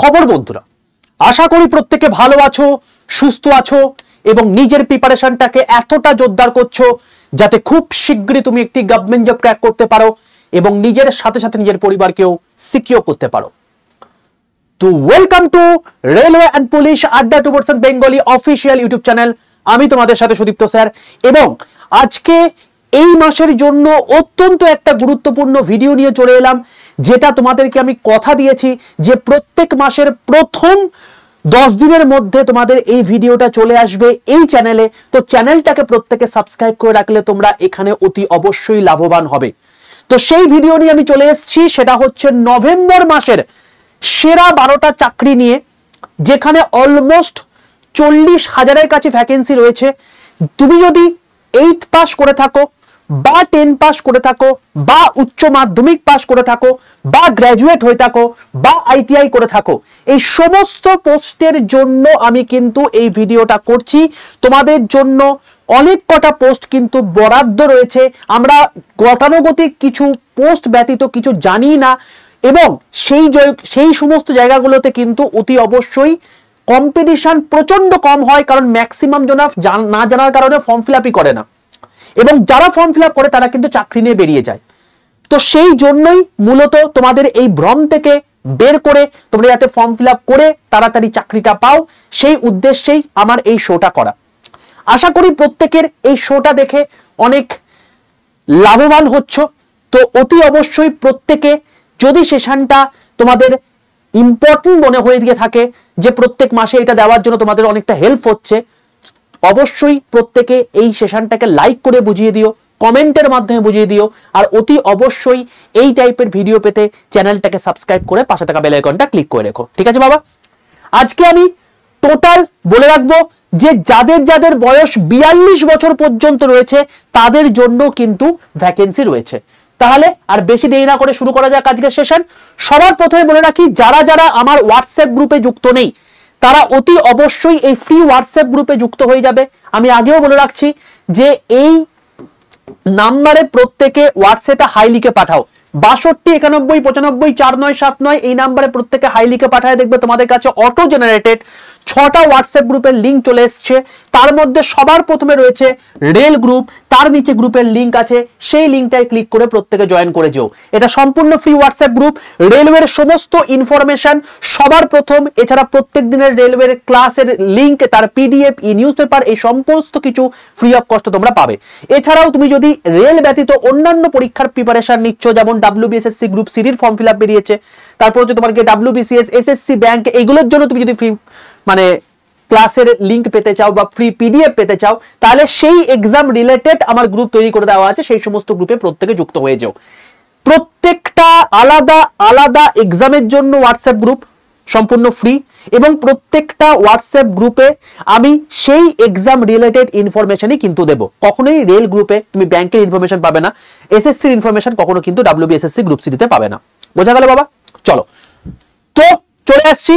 খবর বন্ধুরা, আশা করি প্রত্যেকে ভালো আছো, সুস্থ আছো এবং নিজের প্রিপারেশনটাকে এতটা জোরদার করছো যাতে খুব শীঘ্রই তুমি একটি গভর্নমেন্ট জব ক্র্যাক করতে পারো এবং নিজের সাথে সাথে নিজের পরিবারকেও সিকিউর করতে পারো। তো welcome to railway and police আড্ডা 2% বেঙ্গলি অফিসিয়াল ইউটিউব চ্যানেল। আমি তোমাদের সাথে সুদীপ্ত স্যার এবং আজকে এই মাসের জন্য অত্যন্ত একটা গুরুত্বপূর্ণ ভিডিও নিয়ে চলে এলাম, যেটা তোমাদেরকে আমি কথা দিয়েছি যে প্রত্যেক মাসের প্রথম 10 দিনের মধ্যে তোমাদের এই ভিডিওটা চলে আসবে এই চ্যানেলে। তো চ্যানেলটাকে প্রত্যেকে সাবস্ক্রাইব করে রাখলে তোমরা এখানে অতি অবশ্যই লাভবান হবে। তো সেই ভিডিও নিয়ে আমি চলে এসেছি, সেটা হচ্ছে নভেম্বর মাসের সেরা 12টা চাকরি নিয়ে, যেখানে অলমোস্ট 40,000-এর কাছে ভ্যাকেন্সি রয়েছে। তুমি যদি 8th পাস করে থাকো বা 10 পাস করে থাকো বা উচ্চ মাধ্যমিক পাস করে থাকো বা গ্র্যাজুয়েট হয়ে থাকো বা আইটিআই করে থাকো, এই সমস্ত পোস্টের জন্য আমি কিন্তু এই ভিডিওটা করছি। তোমাদের জন্য অনেক কটা পোস্ট কিন্তু বরাদ্দ রয়েছে। আমরা গতানুগতিক কিছু পোস্ট ব্যতীত কিছু জানি না এবং সেই সমস্ত জায়গাগুলোতে কিন্তু অতি অবশ্যই কম্পিটিশন প্রচন্ড কম হয়, কারণ ম্যাক্সিমাম জন না জানার কারণে ফর্ম ফিল আপই করে না এবং যারা ফর্ম ফিল আপ করে তারা কিন্তু চাকরি নিয়ে বেরিয়ে যায়। তো সেই জন্যই মূলত তোমাদের এই ভ্রম থেকে বের করে তোমরা যাতে ফর্ম ফিল আপ করে তাড়াতাড়ি চাকরিটা পাও, সেই উদ্দেশ্যেই আমার এই শোটা করা। আশা করি প্রত্যেকের এই শোটা দেখে অনেক লাভবান হচ্ছ। তো অতি অবশ্যই প্রত্যেকে, যদি সেশনটা তোমাদের ইম্পর্টেন্ট মনে হয়ে গিয়ে থাকে যে প্রত্যেক মাসে এটা দেওয়ার জন্য তোমাদের অনেকটা হেল্প হচ্ছে, অবশ্যই প্রত্যেকে এই সেশনটাকে লাইক করে বুঝিয়ে দিও, কমেন্টের মাধ্যমে বুঝিয়ে দিও, আর অতি অবশ্যই এই টাইপের ভিডিও পেতে চ্যানেলটাকে সাবস্ক্রাইব করে পাশে থাকা বেল আইকনটা ক্লিক করে রেখো। ঠিক আছে বাবা? আজকে আমি টোটাল বলে রাখবো যে যাদের যাদের বয়স 42 বছর পর্যন্ত রয়েছে তাদের জন্য কিন্তু ভ্যাকেন্সি রয়েছে। তাহলে আর বেশি দেরি না করে শুরু করা যাক আজকের সেশন। সবার প্রথমে বলে রাখি, যারা যারা আমার হোয়াটসঅ্যাপ গ্রুপে যুক্ত নেই তারা অতি অবশ্যই এই ফ্রি হোয়াটসঅ্যাপ গ্রুপে যুক্ত হয়ে যাবে। আমি আগেও বলে রাখছি যে এই নাম্বারে প্রত্যেকে হোয়াটসঅ্যাপে হাই লিখে পাঠাও, 62 91 95 4979 এই নাম্বারে প্রত্যেকে হাই লিখে পাঠায়। দেখবে তোমাদের কাছে অটো জেনারেটেড 6টা হোয়াটসঅ্যাপ গ্রুপের লিঙ্ক চলে এসছে। তার মধ্যে সবার প্রথমে রয়েছে রেল গ্রুপ, তার নিচে গ্রুপের লিঙ্ক আছে, সেই লিঙ্কটায় ক্লিক করে প্রত্যেকে জয়েন করে যেও। এটা সম্পূর্ণ ফ্রি হোয়াটসঅ্যাপ গ্রুপ। রেলওয়ের সমস্ত ইনফরমেশন সবার প্রথম, এছাড়া প্রত্যেক দিনের রেলওয়ের ক্লাসের লিঙ্ক, তার পিডিএফ, ই নিউজ পেপার, এই সমস্ত কিছু ফ্রি অফ কস্ট তোমরা পাবে। এছাড়াও তুমি যদি রেল ব্যতীত অন্যান্য পরীক্ষার প্রিপারেশন নিচ্ছ, যেমন WBSSC গ্রুপ সিডির ফর্ম ফিল আপ বেরিয়েছে, তারপর হচ্ছে তোমার WBCS, SSC ব্যাংক, এইগুলোর জন্য তুমি যদি ফ্রি ক্লাসের লিঙ্ক পেতে চাও বা ফ্রি পিডিএফ পেতে চাও, তাহলে সেই এক্সাম রিলেটেড আমার গ্রুপ তৈরি করে দেওয়া আছে, সেই সমস্ত গ্রুপে প্রত্যেকে যুক্ত হয়ে যাও। প্রত্যেকটা আলাদা আলাদা এক্সামের জন্য হোয়াটসঅ্যাপ গ্রুপ সম্পূর্ণ ফ্রি এবং প্রত্যেকটা হোয়াটসঅ্যাপ গ্রুপে আমি সেই এক্সাম রিলেটেড ইনফরমেশনই কিন্তু দেবো। কখনোই রেল গ্রুপে তুমি ব্যাংকের ইনফরমেশন পাবে না, এসএসসির ইনফরমেশন কখনো কিন্তু WBSSC গ্রুপ সিটিতে পাবে না। বোঝা গেল বাবা? চলো, তো চলে আসছি,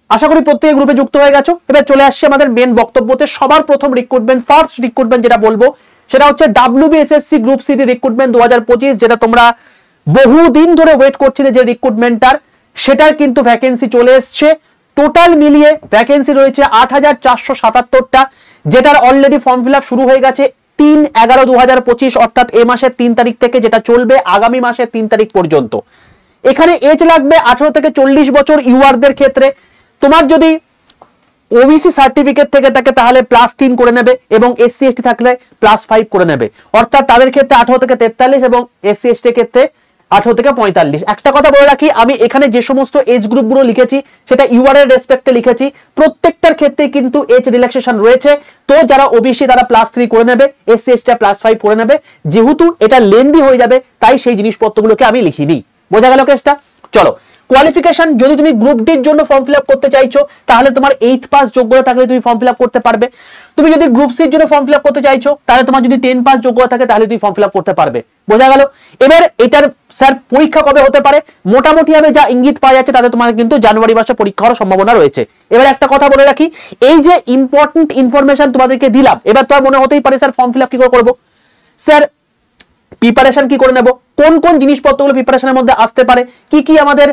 আশা করি প্রত্যেক গ্রুপে যুক্ত হয়ে গেছো। এবার চলে আসছে আমাদের মেন বক্তব্যতে। সবার প্রথম রিক্রুটমেন্ট, ফার্স্ট রিক্রুটমেন্ট যেটা বলবো সেটা হচ্ছে WBSSC গ্রুপ সিটি রিক্রুটমেন্ট 2025, যেটা তোমরা বহুদিন ধরে ওয়েট করছিলে যে রিক্রুটমেন্টটার, সেটার কিন্তু ভ্যাকেন্সি চলে এসছে। টোটাল মিলিয়ে ভ্যাকেন্সি রয়েছে 8,477টা, যেটার অলরেডি ফর্ম ফিল আপ শুরু হয়ে গেছে 3/11/2025, অর্থাৎ এই মাসের 3 তারিখ থেকে, যেটা চলবে আগামী মাসের 3 তারিখ পর্যন্ত। এখানে এজ লাগবে 18 থেকে 40 বছর ইউআরদের ক্ষেত্রে। তোমার যদি ওবিসি সার্টিফিকেট থেকে থাকে তাহলে +3 করে নেবে এবং SC ST থাকলে +5 করে নেবে, অর্থাৎ তাদের ক্ষেত্রে 18 থেকে 43 এবং SC ST এর ক্ষেত্রে 18 থেকে 45। একটা কথা বলে রাখি, আমি এখানে যে সমস্ত এজ গ্রুপগুলো লিখেছি সেটা ইউআর এর রেসপেক্টে লিখেছি, প্রত্যেকটার ক্ষেত্রে কিন্তু এজ রিল্যাক্সেশন রয়েছে। তো যারা ওবিসি তারা +3 করে নেবে, SC ST +5 করে নেবে। যেহেতু এটা লেন্দি হয়ে যাবে তাই সেই জিনিসপত্রগুলোকে আমি লিখিনি। বোঝা গেল কেসটা? চলো, কোয়ালিফিকেশন, যদি তুমি গ্রুপ ডির জন্য ফর্ম ফিল আপ করতে চাইছো তাহলে তোমার 8th পাস যোগ্যতা থাকলে তুমি ফর্ম ফিল আপ করতে পারবে। তুমি যদি গ্রুপ সির জন্য ফর্ম ফিল আপ করতে চাইছো তাহলে তোমার যদি 10 পাস যোগ্যতা থাকে তাহলে তুমি ফর্ম ফিল আপ করতে পারবে। বোঝা গেল? এবার এটার স্যার পরীক্ষা কবে হতে পারে, মোটামুটি ভাবে যা ইঙ্গিত পাওয়া যাচ্ছে তাতে তোমার কিন্তু জানুয়ারি মাসে পরীক্ষা হওয়ার সম্ভাবনা রয়েছে। এবার একটা কথা বলে রাখি, এই যে ইম্পর্টেন্ট ইনফরমেশন তোমাদেরকে দিলাম, এবার তোমার মনে হতেই পারে স্যার ফর্ম ফিল আপ কি করে করবো। স্যার প্রিপারেশন কি করে নেব, কোন কোন জিনিসপত্রগুলো প্রিপারেশনের মধ্যে আসতে পারে, কি কি আমাদের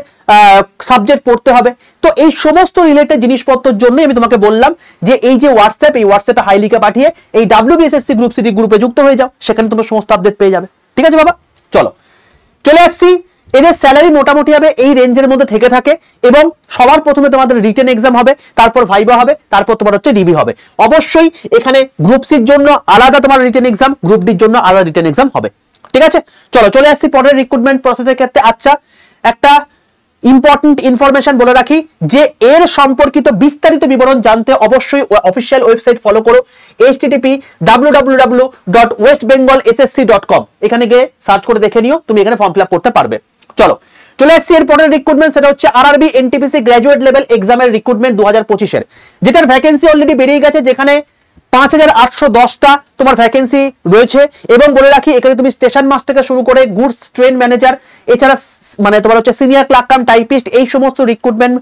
সাবজেক্ট পড়তে হবে। তো এই সমস্ত রিলেটেড জিনিসপত্রের জন্য আমি তোমাকে বললাম যে এই যে হোয়াটসঅ্যাপ, এই হোয়াটসঅ্যাপে হাই লিখে পাঠিয়ে এই WBSSC গ্রুপ সি গ্রুপে যুক্ত হয়ে যাও, সেখানে তোমরা সমস্ত আপডেট পেয়ে যাবে। ঠিক আছে বাবা, চলে আসছি। এদের স্যালারি মোটামুটি হবে এই রেঞ্জের মধ্যে থেকে থাকে এবং সবার প্রথমে তোমাদের রিটেন এক্সাম হবে, তারপর ভাইবা হবে, তারপর তোমার হচ্ছে ডিবি হবে। অবশ্যই এখানে গ্রুপ সির জন্য আলাদা তোমার রিটেন এক্সাম, গ্রুপ ডির জন্য আলাদা রিটেন এক্সাম হবে। ঠিক আছে, চলে আসছি পরের রিক্রুটমেন্ট প্রসেসের ক্ষেত্রে। আচ্ছা, একটা ইম্পর্টেন্ট ইনফরমেশন বলে রাখি যে এর সম্পর্কিত বিস্তারিত বিবরণ জানতে অবশ্যই অফিসিয়াল ওয়েবসাইট ফলো করো, http://www.westbengalssc.com। এখানে গিয়ে সার্চ করে দেখে নিও, তুমি এখানে ফর্ম ফিল আপ করতে পারবে। চলে আসছি এর পরের রিক্রুটমেন্ট, সেটা হচ্ছে আরআরবি এনটিপিসি গ্র্যাজুয়েট লেভেল এক্সামের রিক্রুটমেন্ট 2025 যেটার ভ্যাকেন্সি অলরেডি বেরিয়ে গেছে, যেখানে 5810টা তোমার ভ্যাকেন্সি রয়েছে। এবং বলে রাখি এখানে তুমি স্টেশন মাস্টার থেকে শুরু করে গুডস ট্রেন ম্যানেজার, এছাড়া মানে তোমার হচ্ছে সিনিয়র ক্লার্ক কাম টাইপিস্ট, এই সমস্ত রিক্রুটমেন্ট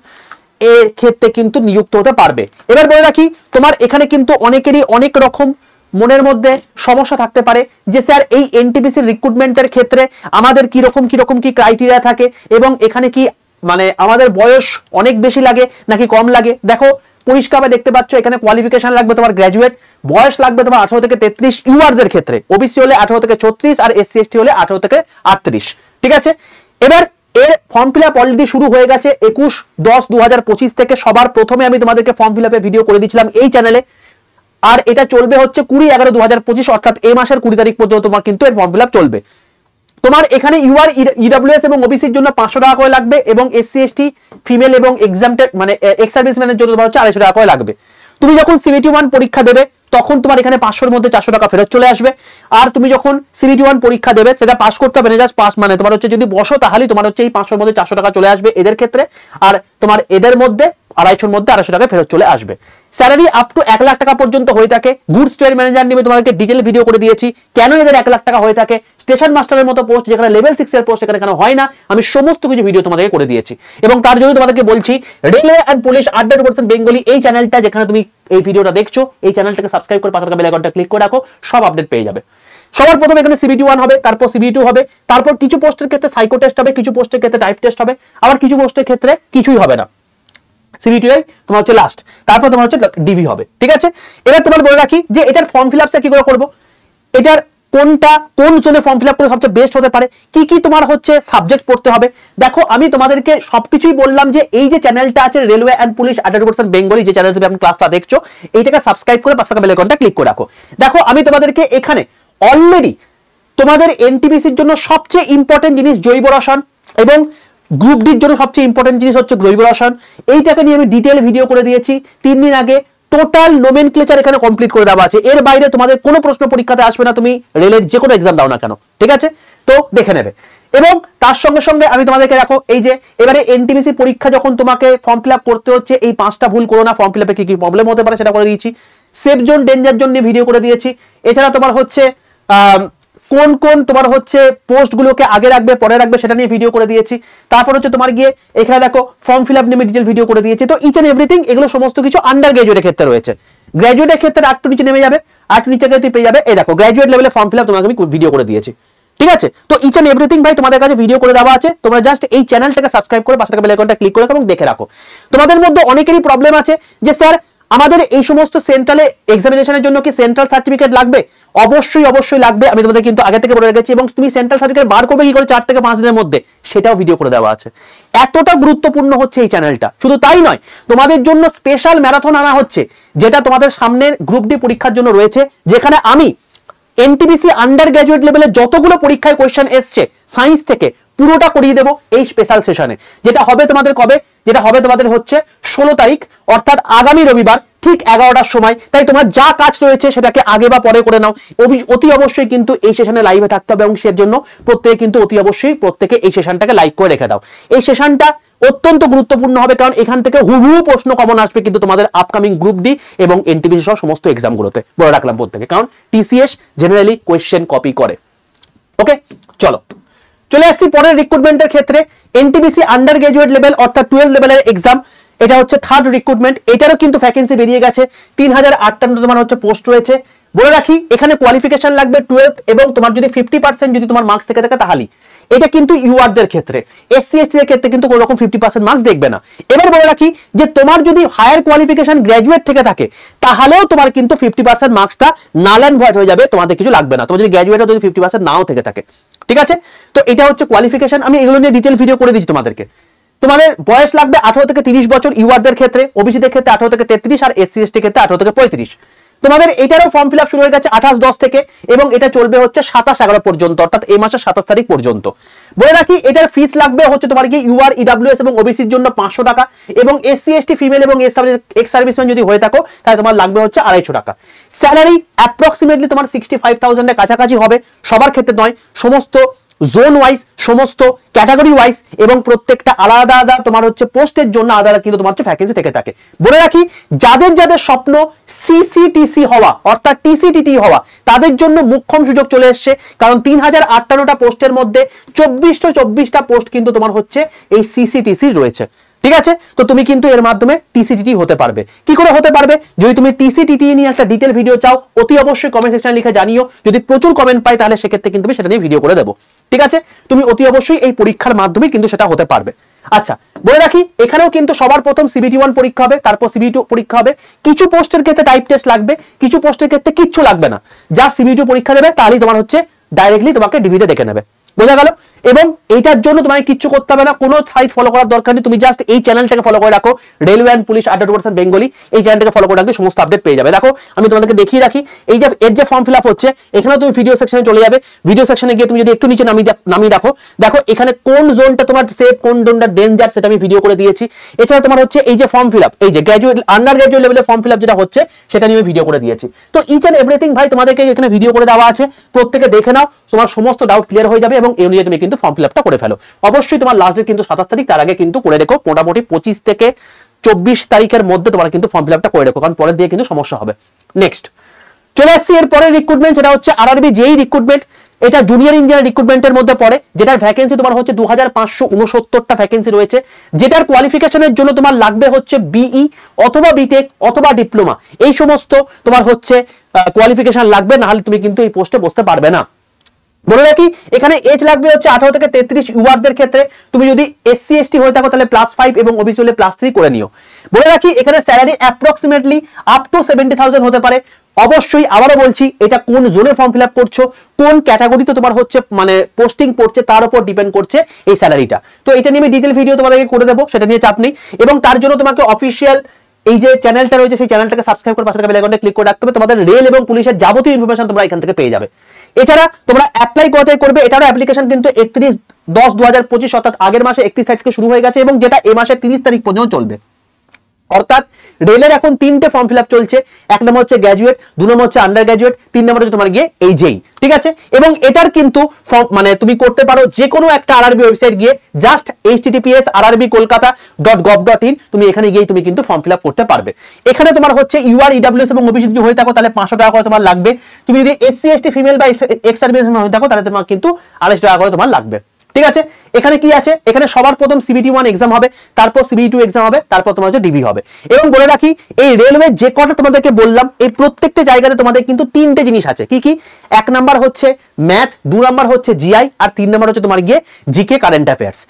এর ক্ষেত্রে কিন্তু নিযুক্ত হতে পারবে। এবার বলে রাখি তোমার এখানে কিন্তু অনেকেরই অনেক রকম মনের মধ্যে সমস্যা থাকতে পারে যে স্যার এই এনটিপিসি রিক্রুটমেন্টের ক্ষেত্রে আমাদের কিরকম কি ক্রাইটেরিয়া থাকে এবং এখানে কি মানে আমাদের বয়স অনেক বেশি লাগে নাকি কম লাগে। দেখো পরিষ্কারভাবে দেখতে পাচ্ছ এখানে কোয়ালিফিকেশন লাগবে তোমার গ্র্যাজুয়েট, বয়স লাগবে তোমার 18 থেকে 33 ইউআরদের ক্ষেত্রে, ওবিসি হলে 18 থেকে 36 আর এসসি এসটি হলে 18 থেকে 38। ঠিক আছে, এবার এর ফর্ম ফিল আপ অলরেডি শুরু হয়ে গেছে 21/10/2025 থেকে। সবার প্রথমে আমি তোমাদেরকে ফর্ম ফিল আপের ভিডিও করে দিয়েছিলাম এই চ্যানেলে, আর এটা চলবে হচ্ছে 20/11/2025 অর্থাৎ এই মাসের 20 তারিখ পর্যন্ত তোমার কিন্তু এর ফর্ম ফিল আপ চলবে। তোমার এখানে ইউআর, ইডব্লিউএস এবং ওবিসির জন্য 500 টাকা করে লাগবে এবং এসসি এসটি ফিমেল এবং এক্সামটেড মানে এক্স সার্ভিসম্যানের জন্য তোমার হচ্ছে 250 টাকা করে লাগবে। তুমি যখন সিবিটি 1 পরীক্ষা দেবে তখন তোমার এখানে 500-র মধ্যে 400 টাকা ফেরত চলে আসবে। আর তুমি যখন সিবিটি 1 পরীক্ষা দেবে সেটা পাস করতে হবে না, জাস্ট পাস মানে তোমার হচ্ছে যদি বসো তাহলে তোমার হচ্ছে এই 500-র মধ্যে 400 টাকা চলে আসবে এদের ক্ষেত্রে, আর তোমার এদের মধ্যে 250-র মধ্যে 250 টাকা ফেরত চলে আসবে। স্যালারি আপ টু 1 লাখ টাকা পর্যন্ত হয়ে থাকে। গুডস ট্রেন ম্যানেজার নিয়ে তোমাদেরকে ডিটেইল ভিডিও করে দিয়েছি কেন এদের 1 লাখ টাকা হয়ে থাকে। স্টেশন মাস্টারের মতো পোস্ট যেখানে লেভেল 6 এর পোস্ট এখানে কেন হয় না, আমি সমস্ত কিছু ভিডিও তোমাদেরকে করে দিয়েছি। এবং তার জন্য তোমাদেরকে বলছি রেলওয়ে এন্ড পুলিশ 100% বেঙ্গলি এই চ্যানেলটা যেখানে তুমি এই ভিডিওটা দেখছো, এই চ্যানেলটাকে সাবস্ক্রাইব করে পাশে থাকা বেল আইকনটা ক্লিক করে রাখো, সব আপডেট পেয়ে যাবে। সবার প্রথমে এখানে সিবিটি 1 হবে, তারপর সিবিটি 2 হবে, তারপর কিছু পোস্টের ক্ষেত্রে সাইকো টেস্ট হবে, কিছু পোস্টের ক্ষেত্রে টাইপ টেস্ট হবে, আবার কিছু পোস্টের ক্ষেত্রে কিছুই হবে না, সিবিটি তোমার হচ্ছে লাস্ট, তারপর তোমার হচ্ছে ডিভি হবে। ঠিক আছে, এবার তোমার বলে রাখি যে এটার ফর্ম ফিল আপটা কি করে করবো, এটার কোন জোনে ফর্ম ফিল আপ করে সবচেয়ে বেস্ট হতে পারে, কি তোমার হচ্ছে সাবজেক্ট পড়তে হবে। দেখো আমি তোমাদেরকে সবকিছুই বললাম যে এই যে চ্যানেলটা আছে রেলওয়ে এন্ড পুলিশ 100% বেঙ্গলি, যে চ্যানেল তুমি আপনি ক্লাসটা দেখছো এইটাকে সাবস্ক্রাইব করে পাশে থাকা বেল আইকনটা ক্লিক করে রাখো। দেখো আমি তোমাদেরকে এখানে অলরেডি তোমাদের এনটিপিসির জন্য সবচেয়ে ইম্পর্টেন্ট জিনিস জৈব রসায়ন এবং গ্রুপ ডির জন্য সবচেয়ে ইম্পর্টেন্ট জিনিস হচ্ছে জৈব রসায়ন, এইটাকে নিয়ে আমি ডিটেইল ভিডিও করে দিয়েছি 3 দিন আগে। টোটাল নোমেনক্লেচার এখানে কমপ্লিট করে দেওয়া আছে, এর বাইরে তোমাদের কোনো প্রশ্ন পরীক্ষাতে আসবে না, তুমি রেলের যে কোনো এক্সাম দাও না কেন। ঠিক আছে, তো দেখে নেবে। এবং তার সঙ্গে সঙ্গে আমি তোমাদেরকে দেখো এই যে এবারে এনটিপিসি পরীক্ষা যখন তোমাকে ফর্ম ফিল আপ করতে হচ্ছে এই 5টা ভুল করো না, ফর্ম ফিল আপে কি কি প্রবলেম হতে পারে সেটা করে দিয়েছি। সেফ জোন ডেঞ্জার জোন নিয়ে ভিডিও করে দিয়েছি। এছাড়া তোমার হচ্ছে কোন তোমার হচ্ছে পোস্টগুলোকে আগে রাখবে পরে রাখবে সেটা নিয়ে ভিডিও করে দিয়েছি। তারপর হচ্ছে তোমার গিয়ে এখানে দেখো ফর্ম ফিল আপ নিয়ে ডিটেইল ভিডিও করে দিয়েছি। তো ইচ এন্ড এভরিথিং এগুলো সমস্ত কিছু আন্ডার গ্র্যাজুয়েটের ক্ষেত্রে রয়েছে। গ্র্যাজুয়েটের ক্ষেত্রে একটু নিচে নেমে যাবে, একটু নিচে গিয়ে তুই পেয়ে যাবে এই দেখো গ্র্যাজুয়েট লেভেলে ফর্ম ফিল আপ তোমাকে আমি ভিডিও করে দিয়েছি। ঠিক আছে, তো ইচ এন্ড এভরিথিং ভাই তোমাদের কাছে ভিডিও করে দেওয়া আছে, তোমরা জাস্ট এই চ্যানেলটাকে সাবস্ক্রাইব করে পাশে থাকা বেল আইকনটা ক্লিক করে রাখো এবং দেখে রাখো। তোমাদের মধ্যে অনেকেরই প্রবলেম আছে যে স্যার আমাদের এই সমস্ত সেন্ট্রালে এক্সামিনেশনের জন্য কি সেন্ট্রাল সার্টিফিকেট লাগবে? অবশ্যই লাগবে, আমি তোমাদের কিন্তু আগে থেকে বলে রেখেছি। এবং তুমি সেন্ট্রাল সার্টিফিকেট বার করবে কি করে 4 থেকে 5 দিনের মধ্যে, সেটাও ভিডিও করে দেওয়া আছে। এতটা গুরুত্বপূর্ণ হচ্ছে এই চ্যানেলটা। শুধু তাই নয়, তোমাদের জন্য স্পেশাল ম্যারাথন আনা হচ্ছে যেটা তোমাদের সামনের গ্রুপ ডি পরীক্ষার জন্য রয়েছে, যেখানে আমি এনটিপিসি আন্ডার গ্র্যাজুয়েট লেভেলে যতগুলো পরীক্ষায় কোয়েশ্চেন এসছে সায়েন্স থেকে পুরোটা করিয়ে দেবো এই স্পেশাল সেশনে। যেটা হবে তোমাদের কবে, যেটা হবে তোমাদের হচ্ছে 16 তারিখ অর্থাৎ আগামী রবিবার ঠিক 11টার সময়। তাই তোমার যা কাজ রয়েছে সেটাকে আগে বা পরে করে নাও। অতি অবশ্যই কিন্তু এই সেশনে লাইভে থাকতে হবে এবং সের জন্য প্রত্যেকে কিন্তু অতি অবশ্যই প্রত্যেকে এই সেশনটাকে লাইক করে রেখে দাও। এই সেশনটা অত্যন্ত গুরুত্বপূর্ণ হবে কারণ এখান থেকে হুবহু প্রশ্ন কমন আসবে কিন্তু তোমাদের আপকামিং গ্রুপ ডি এবং এনটিপিসি সহ সমস্ত এক্সামগুলোতে, বলে রাখলাম প্রত্যেকে, কারণ টিসিএস জেনারেলি কোয়েশ্চেন কপি করে। ওকে, চলে আসছি পরের রিক্রুটমেন্টের ক্ষেত্রে। এনটিপিসি আন্ডার গ্র্যাজুয়েট লেভেল অর্থাৎ 12 লেভেলের এক্সাম, এটা হচ্ছে থার্ড রিক্রুটমেন্ট। এটারও কিন্তু ভ্যাকেন্সি বেরিয়ে গেছে, 3058 তোমার হচ্ছে পোস্ট রয়েছে। বলে রাখি এখানে কোয়ালিফিকেশন লাগবে 12 এবং তোমার যদি 50% যদি তোমার মার্কস থেকে থাকে তাহলে এটা কিন্তু ইউআরদের ক্ষেত্রে, এসসি এসটি এর ক্ষেত্রে কিন্তু কোনো রকম 50% মার্কস দেখবে না। এবার বলে রাখি যে তোমার যদি হায়ার কোয়ালিফিকেশন গ্র্যাজুয়েট থেকে থাকে তাহলেও তোমার কিন্তু 50% মার্কসটা নাল এন্ড ভয়েড হয়ে যাবে, তোমাদের কিছু লাগবে না। তোমার যদি গ্র্যাজুয়েটও যদি 50% নাও থেকে থাকে, ঠিক আছে। তো এটা হচ্ছে কোয়ালিফিকেশন, আমি এগুলো নিয়ে ডিটেল ভিডিও করে দিচ্ছি তোমাদেরকে। তোমাদের বয়স লাগবে 18 থেকে 30 বছর ইউআরদের ক্ষেত্রে, ওবিসিদের ক্ষেত্রে 18 থেকে 33 আর এসসি এসটি ক্ষেত্রে 18 থেকে 35। তোমাদের এটারও ফর্ম ফিল আপ শুরু হয়ে গেছে 28/10 থেকে এবং এটা চলবে হচ্ছে 27/11 পর্যন্ত, অর্থাৎ এই মাসের 27 তারিখ পর্যন্ত। বলে রাখি এটার ফিস লাগবে হচ্ছে তোমার কি ইউআর, ইডব্লিউএস এবং ওবিসির জন্য 500 টাকা এবং এসসি এসটি ফিমেল এবং এক্স সার্ভিসম্যান যদি হয়ে থাকো তাহলে তোমার লাগবে হচ্ছে 250 টাকা। স্যালারি অ্যাপ্রক্সিমেটলি তোমার 65,000 এর কাছাকাছি হবে, সবার ক্ষেত্রে নয়, সমস্ত জোন ওয়াইজ, সমস্ত ক্যাটাগরি ওয়াইজ এবং প্রত্যেকটা আলাদা আলাদা তোমার হচ্ছে পোস্টের জন্য আলাদা কিন্তু তোমার হচ্ছে ভ্যাকেন্সি থেকে থাকে। বলে রাখি যাদের যাদের স্বপ্ন সিসিটিসি হওয়া অর্থাৎ টিসিটিটি হওয়া তাদের জন্য মুখ্যম সুযোগ চলে এসছে, কারণ 3058টা পোস্টের মধ্যে 24টা পোস্ট কিন্তু তোমার হচ্ছে এই সিসিটিসি রয়েছে, ঠিক আছে। তো তুমি কিন্তু এর মাধ্যমে টিসিটিটি হতে পারবে। কি করে হতে পারবে? যদি তুমি টিসিটিটি নিয়ে একটা ডিটেল ভিডিও চাও অতি অবশ্যই কমেন্ট সেকশনে লিখে জানিও, যদি প্রচুর কমেন্ট পাই তাহলে সেক্ষেত্রে কিন্তু আমি সেটা নিয়ে ভিডিও করে দেবো, ঠিক আছে। তুমি অতি অবশ্যই এই পরীক্ষার মাধ্যমে কিন্তু সেটা হতে পারবে। আচ্ছা, বলে রাখি এখানেও কিন্তু সবার প্রথম সিবিটি 1 পরীক্ষা হবে, তারপর সিবিটি 2 পরীক্ষা হবে। কিছু পোস্টের ক্ষেত্রে টাইপ টেস্ট লাগবে, কিছু পোস্টের ক্ষেত্রে কিচ্ছু লাগবে না। যা সিবিটি 2 পরীক্ষা দেবে তাহলেই তোমার হচ্ছে ডাইরেক্টলি তোমাকে ডিভিতে দেখে নেবে, বোঝা গেল। এবং এইটার জন্য তোমাকে কিচ্ছু করতে হবে না, কোনো সাইট ফলো করার দরকার নেই, তুমি জাস্ট এই চ্যানেলটাকে ফলো করে রাখো, রেলওয়ে অ্যান্ড পুলিশ @% বেঙ্গলি, এই চ্যানেলটাকে ফলো করে রাখলে সমস্ত আপডেট পেয়ে যাবে। দেখো আমি তোমাদেরকে দেখিয়ে রাখি, এই যে এর যে ফর্ম ফিল আপ হচ্ছে এখানে তুমি ভিডিও সেকশনে চলে যাবে, ভিডিও সেকশনে গিয়ে তুমি যদি একটু নিচে নামিয়ে রাখো, দেখো এখানে কোন জোনটা তোমার সেফ, কোন জোনটা ডেঞ্জার সেটা আমি ভিডিও করে দিয়েছি। এছাড়া তোমার হচ্ছে এই যে ফর্ম ফিল আপ, এই যে গ্র্যাজুয়েট আন্ডার গ্র্যাজুয়েট লেভেলের ফর্ম ফিল আপ যেটা হচ্ছে সেটা নিয়ে ভিডিও করে দিয়েছি। তো ইচ অ্যান্ড এভরিথিং ভাই তোমাদেরকে এখানে ভিডিও করে দেওয়া আছে, প্রত্যেকে দেখে নাও, তোমার সমস্ত ডাউট ক্লিয়ার হয়ে যাবে এবং এই অনুযায়ী তুমি কিন্তু ফর্ম ফিল আপটা করে ফেলো। অবশ্যই তোমার লাস্ট ডেট কিন্তু 27 তারিখ, তার আগে কিন্তু করে রেখো, মোটামুটি 25 থেকে 24 তারিখের মধ্যে তোমার কিন্তু ফর্ম ফিল আপটা করে রেখো, কারণ পরের দিয়ে কিন্তু সমস্যা হবে। নেক্সট চলে আসছি এর পরের রিক্রুটমেন্ট, সেটা হচ্ছে আরআরবি জেই রিক্রুটমেন্ট। এটা জুনিয়র ইঞ্জিনিয়ার রিক্রুটমেন্টের মধ্যে পড়ে, যেটার ভ্যাকেন্সি তোমার হচ্ছে 2569টা ভ্যাকেন্সি রয়েছে, যেটার কোয়ালিফিকেশনের জন্য তোমার লাগবে হচ্ছে বিই অথবা বিটেক অথবা ডিপ্লোমা, এই সমস্ত তোমার হচ্ছে কোয়ালিফিকেশন লাগবে, না হলে তুমি কিন্তু এই পোস্টে বসতে পারবে না। বলে রাখি এখানে এজ লাগবে হচ্ছে 18 থেকে 33 ইউআরদের ক্ষেত্রে, তুমি যদি এসসি এসটি হয়ে থাকো তাহলে +5 এবং ওবিসি হলে +3 করে নিও। বলে রাখি এখানে স্যালারি অ্যাপ্রক্সিমেটলি আপ টু 70,000 হতে পারে। অবশ্যই আবারও বলছি এটা কোন জোনে ফর্ম ফিল আপ করছো, কোন ক্যাটাগরিতে তোমার হচ্ছে মানে পোস্টিং পড়ছে তার উপর ডিপেন্ড করছে এই স্যালারিটা। তো এটা নিয়ে ডিটেল ভিডিও তোমাদেরকে করে দেবো, সেটা নিয়ে চাপ নেই। এবং তার জন্য তোমাকে অফিসিয়াল এই যে চ্যানেলটা রয়েছে সেই চ্যানেলটাকে সাবস্ক্রাইব করে পাশে থাকা বেল আইকনে ক্লিক করে রাখতে হবে, তোমাদের রেল এবং পুলিশের যাবতীয় ইনফরমেশন তোমরা এখান থেকে পেয়ে যাবে। এছাড়া তোমরা অ্যাপ্লাই কোথায় করবে, এটারও অ্যাপ্লিকেশন কিন্তু 31/10/2025 অর্থাৎ আগের মাসে 31 তারিখ থেকে শুরু হয়ে গেছে এবং যেটা এই মাসের 30 তারিখ পর্যন্ত চলবে। অর্থাৎ রেলের এখন 3টে ফর্ম ফিল আপ চলছে, 1 নম্বর হচ্ছে গ্র্যাজুয়েট, 2 নম্বর হচ্ছে আন্ডার গ্র্যাজুয়েট, 3 নম্বর হচ্ছে তোমার গিয়ে এই জেই, ঠিক আছে। এবং এটার কিন্তু মানে তুমি করতে পারো যে কোনো একটা আরআরবি ওয়েবসাইট গিয়ে, জাস্ট https://rrbkolkata.gov.in, তুমি এখানে গিয়ে তুমি কিন্তু ফর্ম ফিল আপ করতে পারবে। এখানে তোমার হচ্ছে ইউআর, ইডব্লিউএস এবং ওবিসি যদি হয়ে থাকো তাহলে 500 টাকা করে তোমার লাগবে। তুমি যদি এসসি এসটি ফিমেল বা এক্স সার্ভিসম্যান হয়ে থাকো তাহলে তোমার কিন্তু 250 টাকা করে তোমার লাগবে, ঠিক আছে। এখানে কি আছে, এখানে সবার প্রথম সিবিটি 1 এক্সাম হবে, তারপর সিবিটি 2 এক্সাম হবে, তারপর তোমার হচ্ছে ডিভি হবে। এবং বলে রাখি এই রেলওয়ে যে কটা তোমাদেরকে বললাম এই প্রত্যেকটা জায়গাতে তোমাদের কিন্তু 3টে জিনিস আছে। কি কি? 1 নাম্বার হচ্ছে ম্যাথ, 2 নাম্বার হচ্ছে জিআই আর 3 নাম্বার হচ্ছে তোমার গিয়ে জিকে কারেন্ট অ্যাফেয়ার্স।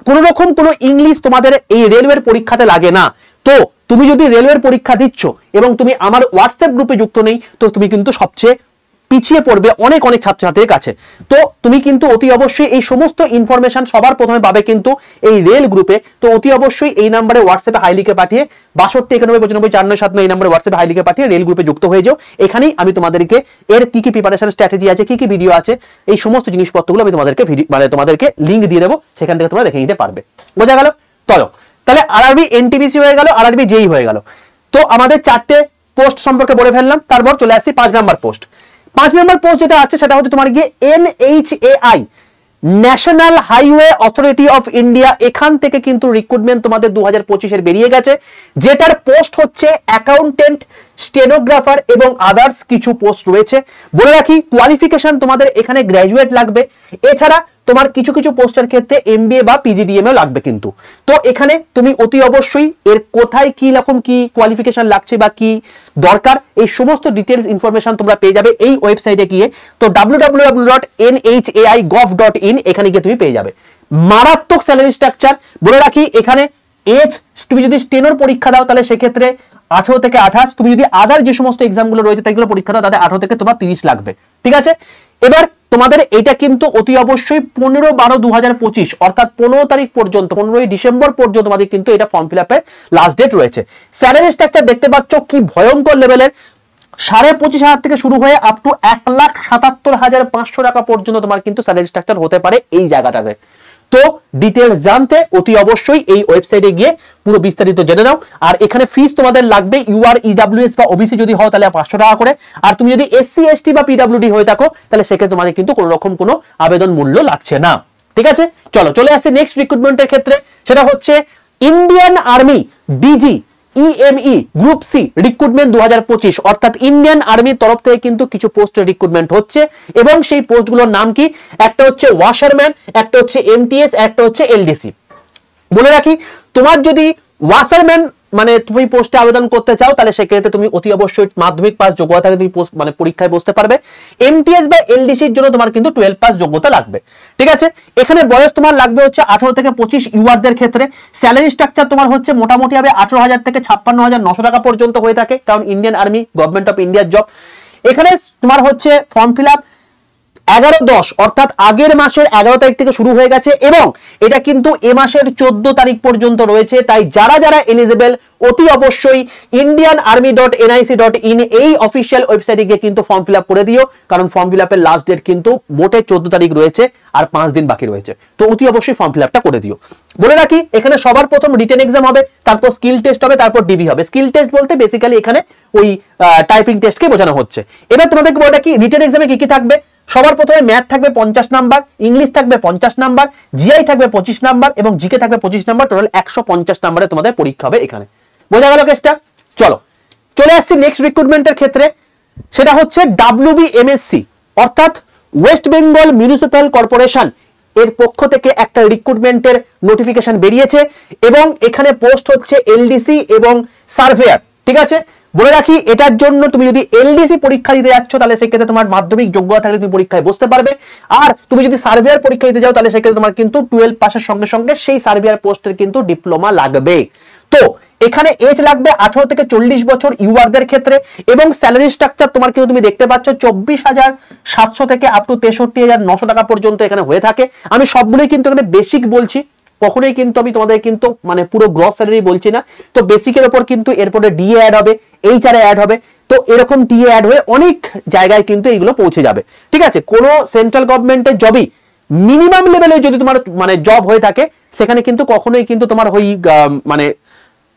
কোন রকম কোনো ইংলিশ তোমাদের এই রেলওয়ের পরীক্ষাতে লাগে না। তো তুমি যদি রেলওয়ের পরীক্ষা দিচ্ছ এবং তুমি আমার হোয়াটসঅ্যাপ গ্রুপে যুক্ত নেই তো তুমি কিন্তু সবচেয়ে পিছিয়ে পড়বে অনেক ছাত্রছাত্রীর কাছে। তো তুমি কিন্তু অতি অবশ্যই এই সমস্ত ইনফরমেশন সবার প্রথমে পাবে কিন্তু এই রেল গ্রুপে। তো অতি অবশ্যই এই নাম্বারে হোয়াটসঅ্যাপে হাই লিখে পাঠিয়ে 6291959479 এই নাম্বারে হোয়াটসঅ্যাপে হাই লিখে পাঠিয়ে রেল গ্রুপে যুক্ত হয়ে যাও। এখানেই আমি তোমাদেরকে এর কি প্রিপারেশন স্ট্র্যাটেজি আছে, কি ভিডিও আছে, এই সমস্ত জিনিসপত্রগুলো আমি তোমাদেরকে তোমাদেরকে লিংক দিয়ে দেবো, সেখান থেকে তোমরা দেখে নিতে পারবে। বোঝা গেল? চলো তাহলে আরআরবি এনটিপিসি হয়ে গেল, আরআরবি জেই হয়ে গেল। তো আমাদের 4টে পোস্ট সম্পর্কে বলে ফেললাম। তারপর চলে আসছি 5 নাম্বার পোস্ট। 5 নম্বর পোস্ট যেটা আছে সেটা হচ্ছে তোমার গিয়ে NHAI, national highway authority of India. এখান থেকে কিন্তু রিক্রুটমেন্ট তোমাদের 2025 এর বেরিয়ে গেছে, যেটার পোস্ট হচ্ছে অ্যাকাউন্টেন্ট স্টেনোগ্রাফার এবং আদার্স কিছু পোস্ট রয়েছে। বলে রাখি কোয়ালিফিকেশন তোমাদের এখানে গ্র্যাজুয়েট লাগবে, এছাড়া তোমার কিছু কিছু পোস্টের ক্ষেত্রে এমবিএ বা পিজিডিএমও লাগবে কিন্তু। তো এখানে তুমি অতি অবশ্যই এর কোথায় কি রকম কি কোয়ালিফিকেশন লাগছে বা কি দরকার এই সমস্ত ডিটেলস ইনফরমেশন তোমরা পেয়ে যাবে এই ওয়েবসাইটে গিয়ে। তো www.nhai.gov.in এখানে গিয়ে তুমি পেয়ে যাবে। মারাত্মক স্যালারি স্ট্রাকচার। বলে রাখি এখানে এজ, তুমি যদি স্টেনোর পরীক্ষা দাও তাহলে সেক্ষেত্রে 18 থেকে 28, তুমি যদি আদার যে সমস্ত এক্সামগুলো রয়েছে তাইগুলো পরীক্ষা দাও তাতে 18 থেকে তোমার 30 লাগবে, ঠিক আছে। এবার তোমাদের এটা কিন্তু অতি অবশ্যই 15/12/2025 অর্থাৎ 15 তারিখ পর্যন্ত, 15ই ডিসেম্বর পর্যন্ত তোমাদের কিন্তু এটা ফর্ম ফিল আপের লাস্ট ডেট রয়েছে। স্যালারি স্ট্রাকচার দেখতে পাচ্ছ কি ভয়ঙ্কর লেভেলের, 25,500 থেকে শুরু হয়ে আপ টু 1,77,500 টাকা পর্যন্ত তোমার কিন্তু স্যালারি স্ট্রাকচার হতে পারে এই জায়গাটাতে। তো ডিটেলস জানতে অতি অবশ্যই এই ওয়েবসাইটে গিয়ে পুরো বিস্তারিত জেনে নাও। আর এখানে ফিস তোমাদের লাগবে, ইউআর, ইডব্লিউএস বা ওবিসি যদি হও তাহলে 500 টাকা করে, আর তুমি যদি এসসি এসটি বা পিডব্লিউডি হয়ে থাকো তাহলে সেক্ষেত্রে তোমাদের কিন্তু কোনো রকম কোনো আবেদন মূল্য লাগছে না, ঠিক আছে। চলে আসছে নেক্সট রিক্রুটমেন্টের ক্ষেত্রে, সেটা হচ্ছে Indian army DG EME group C recruitment 2025, অর্থাৎ ইন্ডিয়ান আর্মির তরফ থেকে কিন্তু কিছু পোস্টের রিক্রুটমেন্ট হচ্ছে এবং সেই পোস্টগুলোর নাম কি, একটা হচ্ছে ওয়াশারম্যান, একটা হচ্ছে এমটিএস, একটা হচ্ছে এলডিসি। বলে রাখি তোমার যদি ওয়াশারম্যান মানে তুমি পোস্টে আবেদন করতে চাও তাহলে সেক্ষেত্রে তুমি অতি অবশ্যই মাধ্যমিক পাস যোগ্যতা থাকে তুমি মানে পরীক্ষায় বসতে পারবে। এমটিএস বা এলডিসির জন্য তোমার কিন্তু 12 পাস যোগ্যতা লাগবে, ঠিক আছে। এখানে বয়স তোমার লাগবে হচ্ছে 18 থেকে 25 ইউআরদের ক্ষেত্রে। স্যালারি স্ট্রাকচার তোমার হচ্ছে মোটামুটি হবে 18,000 থেকে 56,900 টাকা পর্যন্ত হয়ে থাকে, কারণ ইন্ডিয়ান আর্মি গভর্নমেন্ট অফ ইন্ডিয়ার জব। এখানে তোমার হচ্ছে ফর্ম ফিল আপ 11/10 অর্থাৎ আগের মাসের 11 তারিখ থেকে শুরু হয়ে গেছে এবং এটা কিন্তু এ মাসের 14 তারিখ পর্যন্ত রয়েছে। তাই যারা যারা এলিজিবল অতি অবশ্যই indianarmy.nic.in এই অফিসিয়াল ওয়েবসাইটে গিয়ে কিন্তু ফর্ম ফিল আপ করে দিও, কারণ ফর্ম ফিল আপের লাস্ট ডেট কিন্তু মোটে 14 তারিখ রয়েছে আর 5 দিন বাকি রয়েছে। তো অতি অবশ্যই ফর্ম ফিল আপটা করে দিও। বলে রাখি এখানে সবার প্রথম রিটেন এক্সাম হবে, তারপর স্কিল টেস্ট হবে, তারপর ডিভি হবে। স্কিল টেস্ট বলতে বেসিক্যালি এখানে ওই টাইপিং টেস্টকে বোঝানো হচ্ছে। এবার তোমাদেরকে বলটা কি রিটেন এক্সামে কি কি থাকবে, সবার প্রথমে ম্যাথ থাকবে 50 নাম্বার, ইংলিশ থাকবে 50 নাম্বার, জিআই থাকবে 25 নাম্বার এবং জিকে থাকবে 25 নাম্বার, টোটাল 150 নাম্বারে তোমাদের পরীক্ষা হবে এখানে। বোঝা গেল কেসটা? চলে আসছি নেক্সট রিক্রুটমেন্টের ক্ষেত্রে, সেটা হচ্ছে WBMSC অর্থাৎ ওয়েস্ট বেঙ্গল মিউনিসিপ্যাল কর্পোরেশন এর পক্ষ থেকে একটা রিক্রুটমেন্টের নোটিফিকেশন বেরিয়েছে এবং এখানে পোস্ট হচ্ছে এলডিসি এবং সার্ভেয়ার, ঠিক আছে। বলে রাখি এটার জন্য তুমি যদি এলডিসি পরীক্ষা দিতে যাচ্ছ তাহলে সেক্ষেত্রে তোমার মাধ্যমিক যোগ্যতা থাকলে তুমি পরীক্ষায় বসতে পারবে, আর তুমি যদি সার্ভেয়ার পরীক্ষা দিতে যাও তাহলে সেক্ষেত্রে তোমার কিন্তু 12 পাসের সঙ্গে সঙ্গে সেই সার্ভেয়ার পোস্টের কিন্তু ডিপ্লোমা লাগবে। তো এখানে এজ লাগবে 18 থেকে 40 বছর ইউআরদের ক্ষেত্রে এবং স্যালারি স্ট্রাকচার তোমার কিন্তু তুমি দেখতে পাচ্ছ 24,700 থেকে আপ টু 63,900 টাকা পর্যন্ত এখানে হয়ে থাকে। আমি সবগুলোই কিন্তু এখানে বেসিক বলছি, কখনোই কিন্তু আমি তোমাদের কিন্তু মানে পুরো গ্রস স্যালারি বলছি না। তো বেসিকের উপর কিন্তু এরপরে ডিএ অ্যাড হবে, এইচআর অ্যাড হবে, তো এরকম টিএ অ্যাড হয়ে অনেক জায়গায় কিন্তু এইগুলো পৌঁছে যাবে, ঠিক আছে। কোনো সেন্ট্রাল গভর্নমেন্টের জবই মিনিমাম লেভেলে যদি তোমার মানে জব হয়ে থাকে সেখানে কিন্তু কখনোই কিন্তু তোমার ওই মানে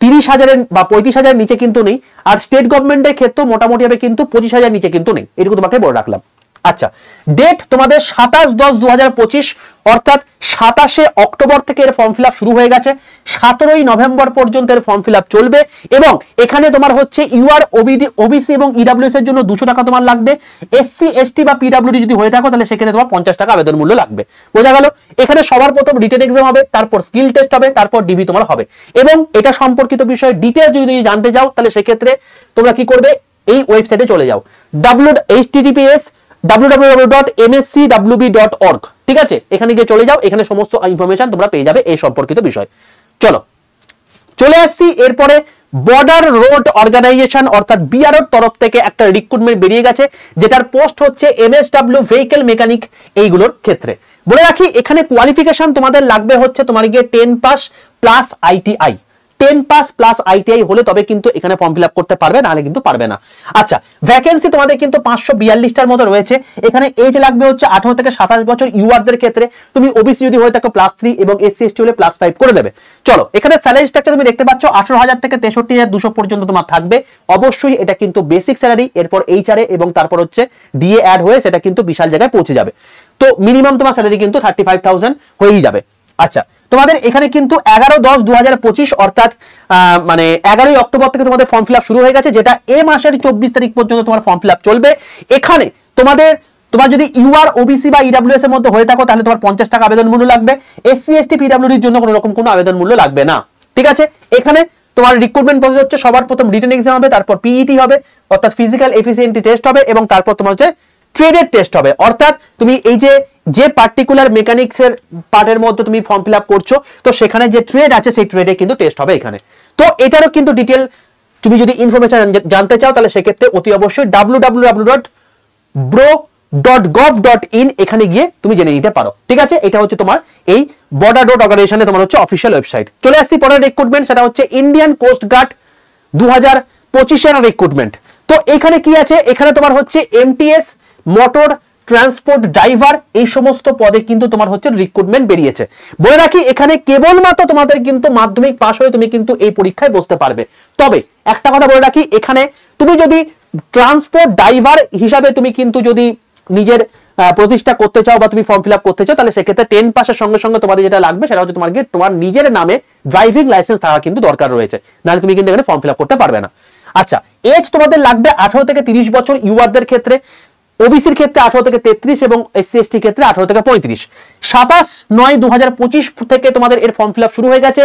30,000 বা 35,000 নিচে কিন্তু নেই, আর স্টেট গভর্নমেন্টের ক্ষেত্রে মোটামুটি হবে কিন্তু 25,000 নিচে কিন্তু নেই, এটুকু তোমাকে বলে রাখলাম। আচ্ছা, ডেট তোমাদের 27/10/2025 অর্থাৎ 27শে অক্টোবর থেকে এর ফর্ম ফিল আপ শুরু হয়ে গেছে, 17ই নভেম্বর পর্যন্ত এর ফর্ম ফিল আপ চলবে এবং এখানে তোমার হচ্ছে ইউআর, ওবিসি এবং ইডব্লিউএস এর জন্য 200 টাকা তোমার লাগবে। এসসি এসটি বা পিডব্লিউডি যদি হয়ে থাকো তাহলে সেক্ষেত্রে তোমার 50 টাকা আবেদন মূল্য লাগবে। বোঝা গেল? এখানে সবার প্রথম রিটেন এক্সাম হবে, তারপর স্কিল টেস্ট হবে, তারপর ডিভি তোমার হবে এবং এটা সম্পর্কিত বিষয়ে ডিটেইলস যদি জানতে চাও তাহলে সেক্ষেত্রে তোমরা কি করবে, এই ওয়েবসাইটে চলে যাও https://www.mscwb.org, ঠিক আছে। এখানে গিয়ে চলে যাও, এখানে সমস্ত ইনফরমেশন তোমরা পেয়ে যাবে এই সম্পর্কিত বিষয়। চলে আসছি এরপরে বর্ডার রোড অর্গানাইজেশন অর্থাৎ বিআরওর তরফ থেকে একটা রিক্রুটমেন্ট বেরিয়ে গেছে, যেটার পোস্ট হচ্ছে এমএসডব্লিউ ভেহিকল মেকানিক এইগুলোর ক্ষেত্রে। বলে রাখি এখানে কোয়ালিফিকেশন তোমাদের লাগবে হচ্ছে তোমার গিয়ে 10 pass plus ITI, 10 pass plus ITI হলে তবে কিন্তু এখানে ফর্ম ফিল আপ করতে পারবে, নাহলে কিন্তু পারবে না। আচ্ছা, ভ্যাকেন্সি তোমাদের কিন্তু 542টার মতো রয়েছে। এখানে এজ লাগবে হচ্ছে 18 থেকে 27 বছর ইউআরদের ক্ষেত্রে, তুমি ওবিসি যদি হয়ে থাকো +3 এবং এসসি এসটি হলে +5 করে দেবে। এখানে স্যালারি স্ট্রাকচার তুমি দেখতে পাচ্ছ 18,000 থেকে 63,200 পর্যন্ত তোমার থাকবে। অবশ্যই এটা কিন্তু বেসিক স্যালারি, এরপর এইচআরএ এবং তারপর হচ্ছে ডিএ অ্যাড হয়ে সেটা কিন্তু বিশাল জায়গায় পৌঁছে যাবে। তো মিনিমাম তোমার স্যালারি কিন্তু 35,000 হয়েই যাবে। আচ্ছা, তোমাদের এখানে কিন্তু 11/10/2025 অর্থাৎ মানে 11ই অক্টোবর থেকে তোমাদের ফর্ম ফিল আপ শুরু হয়ে গেছে, যেটা এই মাসের 24 তারিখ পর্যন্ত তোমার ফর্ম ফিল আপ চলবে। এখানে তোমার যদি ইউআর ওবিসি বা ইডব্লিউএস এর মধ্যে হয়ে থাকো তাহলে তোমার 50 টাকা আবেদন মূল্য লাগবে। এসসি এসটি পিডব্লিউডির জন্য কোনো রকম কোনো আবেদন মূল্য লাগবে না, ঠিক আছে। এখানে তোমার রিক্রুটমেন্ট প্রসেস হচ্ছে সবার প্রথম রিটেন এক্সাম হবে, তারপর পিইটি হবে অর্থাৎ ফিজিক্যাল এফিসিয়েন্সি টেস্ট হবে, এবং তারপর তোমার হচ্ছে ট্রেডের টেস্ট হবে। অর্থাৎ তুমি এই যে পার্টিকুলার মেকানিক্সের পার্টের মধ্যে তুমি ফর্ম ফিল আপ করছো, তো সেখানে যে ট্রেড আছে সেই ট্রেডে কিন্তু টেস্ট হবে এখানে। তো এটারও কিন্তু ডিটেল তুমি যদি ইনফরমেশন জানতে চাও তাহলে সেক্ষেত্রে অতি অবশ্যই www.bro.gov.in এখানে গিয়ে তুমি জেনে নিতে পারো, ঠিক আছে। এটা হচ্ছে তোমার এই বর্ডার রোড অর্গানাইজেশনে তোমার হচ্ছে অফিসিয়াল ওয়েবসাইট। চলে আসছি পরের রিক্রুটমেন্ট, সেটা হচ্ছে ইন্ডিয়ান কোস্ট গার্ড 2025 এর রিক্রুটমেন্ট। তো এখানে কি আছে, এখানে তোমার হচ্ছে এমটিএস মোটর ট্রান্সপোর্ট ড্রাইভার এই সমস্ত পদে কিন্তু তোমার হচ্ছে রিক্রুটমেন্ট বেরিয়েছে। বলে রাখি এখানে কেবলমাত্র তোমাদের কিন্তু মাধ্যমিক পাস হয়ে তুমি কিন্তু এই পরীক্ষায় বসতে পারবে। তবে একটা কথা বলে রাখি, এখানে তুমি যদি ট্রান্সপোর্ট ড্রাইভার হিসাবে তুমি কিন্তু যদি নিজের প্রতিষ্ঠা করতে চাও বা তুমি ফর্ম ফিল আপ করতে চাও তাহলে সেক্ষেত্রে 10 পাসের সঙ্গে সঙ্গে তোমাদের যেটা লাগবে সেটা হচ্ছে তোমার নিজের নামে ড্রাইভিং লাইসেন্স থাকা কিন্তু দরকার রয়েছে, নাহলে তুমি কিন্তু এখানে ফর্ম ফিল আপ করতে পারবে না। আচ্ছা, এজ তোমাদের লাগবে 18 থেকে 30 বছর ইউআরদের ক্ষেত্রে, ওবিসির ক্ষেত্রে 18 থেকে 33 এবং এসসি এসটি ক্ষেত্রে 18 থেকে 35। 27/9/2025 থেকে তোমাদের এর ফর্ম ফিল আপ শুরু হয়ে গেছে,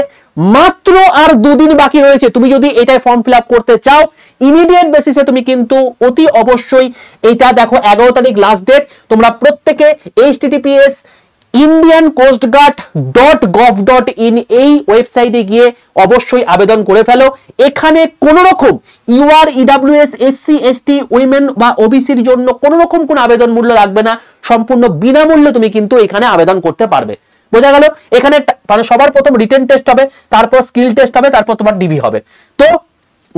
মাত্র আর 2 দিন বাকি রয়েছে। তুমি যদি এটাই ফর্ম ফিল আপ করতে চাও ইমিডিয়েট বেসিসে তুমি কিন্তু অতি অবশ্যই এটা দেখো 11 তারিখ লাস্ট ডেট, তোমরা প্রত্যেকে https indiancoastguard.gov.in এই ওয়েবসাইটে গিয়ে অবশ্যই আবেদন করে ফেলো। এখানে কোন রকম UR EWS SC ST women বা ওবিসির জন্য কোন রকম কোন আবেদন মূল্য লাগবে না, সম্পূর্ণ বিনামূল্যে তুমি কিন্তু এখানে আবেদন করতে পারবে। বোঝা গেল? এখানে মানে সবার প্রথম রিটেন টেস্ট হবে, তারপর স্কিল টেস্ট হবে, তারপর তোমার ডিভি হবে। তো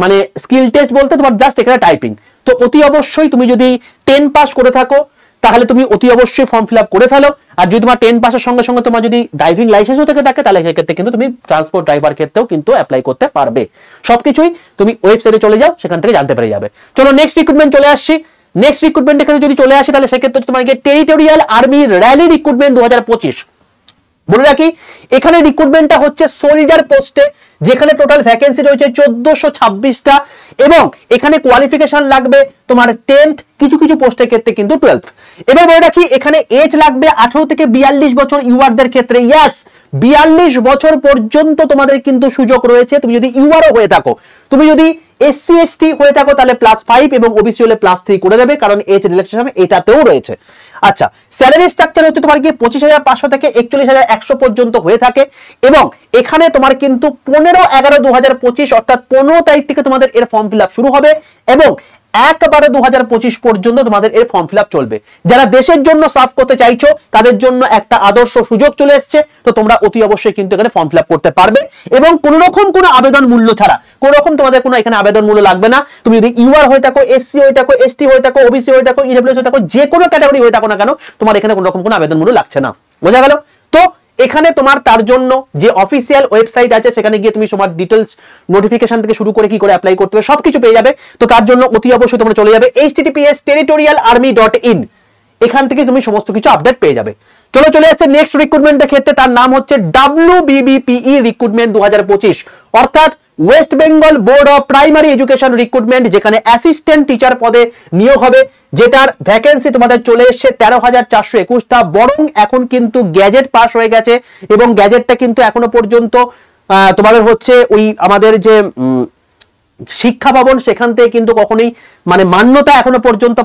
মানে স্কিল টেস্ট বলতে তোমার জাস্ট এখানে টাইপিং। তো অতি অবশ্যই তুমি যদি 10 পাস করে থাকো তাহলে তুমি অতি অবশ্যই ফর্ম ফিল আপ করে ফেলো। আর যদি তোমার 10 পাসের সঙ্গে সঙ্গে তোমার যদি ড্রাইভিং লাইসেন্সও থেকে থাকে তাহলে সেক্ষেত্রে কিন্তু তুমি ট্রান্সপোর্ট ড্রাইভার ক্ষেত্রেও কিন্তু অ্যাপ্লাই করতে পারবে। সবকিছুই তুমি ওয়েবসাইটে চলে যাও, সেখান থেকে জানতে পেরে যাবে। চলো নেক্সট রিক্রুটমেন্ট চলে আসছি। নেক্সট রিক্রুটমেন্ট এখানে যদি চলে আসে তাহলে সেক্ষেত্রে তোমার টেরিটোরিয়াল আর্মি র্যালি রিক্রুটমেন্ট 2025। বলে রাখি এখানে রিক্রুটমেন্টটা হচ্ছে সোলজার পোস্টে, যেখানে টোটাল ভ্যাকেন্সি রয়েছে 1426টা, এবং এখানে কোয়ালিফিকেশন লাগবে তোমার 10th, কিছু কিছু পোস্টের ক্ষেত্রে কিন্তু 12th। এবার বলে রাখি এখানে এজ লাগবে 18 থেকে 42 বছর ইউআরদের ক্ষেত্রে। ইয়াস, 42 বছর পর্যন্ত তোমাদের কিন্তু সুযোগ রয়েছে। তুমি যদি ইউআরও হয়ে থাকো, তুমি যদি এসসি এসটি হয়ে থাকো তাহলে +5 এবং ওবিসি হলে +3 করে দেবে, কারণ এজ রিল্যাক্সেশন এটাতেও রয়েছে। আচ্ছা, স্যালারি স্ট্রাকচার হচ্ছে তোমার কি 25,500 থেকে 41,100 পর্যন্ত হয়ে থাকে, এবং এখানে তোমার কিন্তু 15/11/2025 অর্থাৎ 15 তারিখ থেকে তোমাদের এর ফর্ম ফিল আপ শুরু হবে, এবং 1/12/2025 পর্যন্ত তোমাদের এর ফর্ম ফিল আপ চলবে। যারা দেশের জন্য সার্ভ করতে চাইছো তাদের জন্য একটা আদর্শ সুযোগ চলে এসছে, তো তোমরা অতি অবশ্যই কিন্তু এখানে ফর্ম ফিল আপ করতে পারবে, এবং কোন রকম কোনো আবেদন মূল্য ছাড়া, কোন রকম তোমাদের কোনো এখানে আবেদন মূল্য লাগবে না। তুমি যদি ইউআর হয়ে থাকো, এসসি হয়ে থাকো, এসটি হয়ে থাকো, ওবিসি হয়ে থাকো, ইডব্লিউএস হয়ে থাকো, যে কোনো ক্যাটাগরি হয়ে থাকো না কেন, তোমার এখানে কোনো রকম কোনো আবেদন মূল্য লাগছে না। বোঝা গেল? তো এখানে তোমার তার জন্য যে অফিসিয়াল ওয়েবসাইট আছে সেখানে গিয়ে তুমি তোমার ডিটেলস, নোটিফিকেশন থেকে শুরু করে কি করে অ্যাপ্লাই করতে হবে সবকিছু পেয়ে যাবে। তো তার জন্য অতি অবশ্যই তোমরা চলে যাবে https territorialarmy.in, এখান থেকে তুমি সমস্ত কিছু আপডেট পেয়ে যাবে। চলে আসছে নেক্সট রিক্রুটমেন্টের ক্ষেত্রে, তার নাম হচ্ছে WBBPE রিক্রুটমেন্ট 2025, অর্থাৎ West Bengal board of primary education recruitment, যেখানে অ্যাসিস্ট্যান্ট টিচার পদে নিয়োগ হবে, যেটার ভ্যাকেন্সি তোমাদের চলে এসছে 13,421টা। বরং এখন কিন্তু গ্যাজেট পাস হয়ে গেছে, এবং গ্যাজেটটা কিন্তু এখনো পর্যন্ত তোমাদের হচ্ছে ওই আমাদের যে শিক্ষা ভবন সেখান থেকে কিন্তু কখনোই মানে মান্যতা এখনো পর্যন্ত